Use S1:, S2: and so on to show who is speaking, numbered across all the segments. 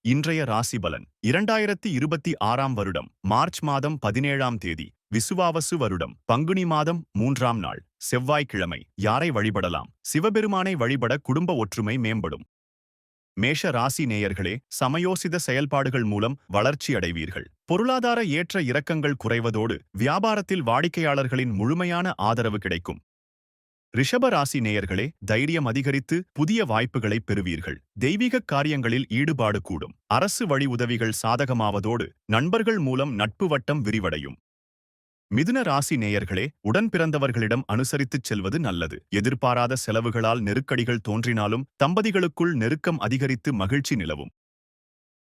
S1: இன்றைய ராசி பலன் 2026ஆம் வருடம் மார்ச் மாதம் 17ஆம் தேதி விசுவாவசு வருடம் பங்குனி மாதம் 3ஆம் நாள் செவ்வாய்க்கிழமை. யாரை வழிபடலாம்? சிவபெருமானை வழிபட குடும்ப ஒற்றுமை மேம்படும். மேஷ ராசி நேயர்களே, சமயோசித செயல்பாடுகள் மூலம் வளர்ச்சி அடைவீர்கள். பொருளாதார ஏற்ற இறக்கங்கள் குறைவதோடு வியாபாரத்தில் வாடிக்கையாளர்களின் முழுமையான ஆதரவு கிடைக்கும். ரிஷப ராசி நேயர்களே, தைரியம் அதிகரித்து புதிய வாய்ப்புகளை பெறுவீர்கள். தெய்வீக காரியங்களில் ஈடுபாடு கூடும். அரசு வழி உதவிகள் சாதகமாவதோடு நண்பர்கள் மூலம் நட்பு வட்டம் விரிவடையும். மிதுன ராசி நேயர்களே, உடன் பிறந்தவர்களிடம் அனுசரித்துச் செல்வது நல்லது. எதிர்பாராத செலவுகளால் நெருக்கடிகள் தோன்றினாலும் தம்பதிகளுக்குள் நெருக்கம் அதிகரித்து மகிழ்ச்சி நிலவும்.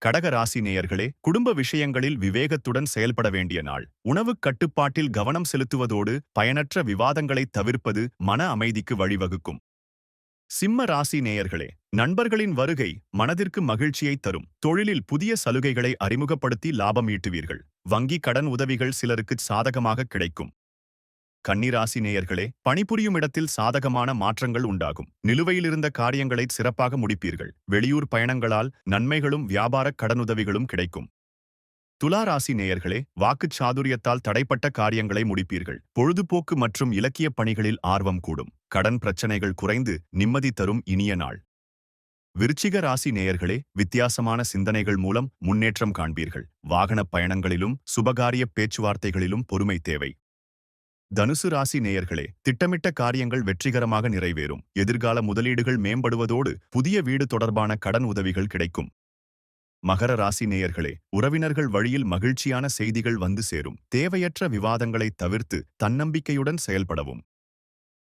S1: கடக ராசி நேயர்களே, குடும்ப விஷயங்களில் விவேகத்துடன் செயல்பட வேண்டிய நாள். உணவுக் கட்டுப்பாட்டில் கவனம் செலுத்துவதோடு பயனற்ற விவாதங்களை தவிர்ப்பது மன அமைதிக்கு வழிவகுக்கும். சிம்ம ராசி நேயர்களே, நண்பர்களின் வருகை மனதிற்கு மகிழ்ச்சியை தரும். தொழிலில் புதிய சலுகைகளை அறிமுகப்படுத்தி லாபம் ஈட்டுவீர்கள். வங்கி கடன் உதவிகள் சிலருக்கு சாதகமாக கிடைக்கும். கன்னிராசி நேயர்களே, பணிபுரியும் இடத்தில் சாதகமான மாற்றங்கள் உண்டாகும். நிலுவையிலிருந்த காரியங்களை சிறப்பாக முடிப்பீர்கள். வெளியூர் பயணங்களால் நன்மைகளும் வியாபார கடனுதவிகளும் கிடைக்கும். துலா ராசி நேயர்களே, வாக்குச் சாதுரியத்தால் தடைப்பட்ட காரியங்களை முடிப்பீர்கள். பொழுதுபோக்கு மற்றும் இலக்கிய பணிகளில் ஆர்வம் கூடும். கடன் பிரச்சனைகள் குறைந்து நிம்மதி தரும் இனிய நாள். விருச்சிக ராசி நேயர்களே, வித்தியாசமான சிந்தனைகள் மூலம் முன்னேற்றம் காண்பீர்கள். வாகனப் பயணங்களிலும் சுபகாரிய பேச்சுவார்த்தைகளிலும் பொறுமை தேவை. தனுசு ராசி நேயர்களே, திட்டமிட்ட காரியங்கள் வெற்றிகரமாக நிறைவேறும். எதிர்கால முதலீடுகள் மேம்படுவதோடு புதிய வீடு தொடர்பான கடன் உதவிகள் கிடைக்கும். மகர ராசி நேயர்களே, உறவினர்கள் வழியில் மகிழ்ச்சியான செய்திகள் வந்து சேரும். தேவையற்ற விவாதங்களை தவிர்த்து தன்னம்பிக்கையுடன் செயல்படவும்.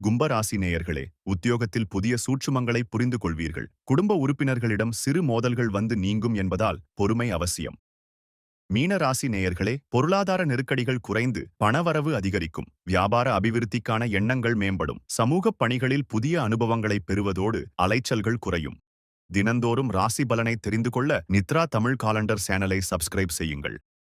S1: கும்பராசி நேயர்களே, உத்தியோகத்தில் புதிய சூட்சுமங்களை புரிந்து கொள்வீர்கள். குடும்ப உறுப்பினர்களிடம் சிறு மோதல்கள் வந்து நீங்கும் என்பதால் பொறுமை அவசியம். மீன ராசி நேயர்களே, பொருளாதார நெருக்கடிகள் குறைந்து பணவரவு அதிகரிக்கும். வியாபார அபிவிருத்திக்கான எண்ணங்கள் மேம்படும். சமூகப் பணிகளில் புதிய அனுபவங்களை பெறுவதோடு அலைச்சல்கள் குறையும். தினந்தோறும் ராசி பலனை தெரிந்து கொள்ள நித்ரா தமிழ் காலண்டர் சேனலை சப்ஸ்கிரைப் செய்யுங்கள்.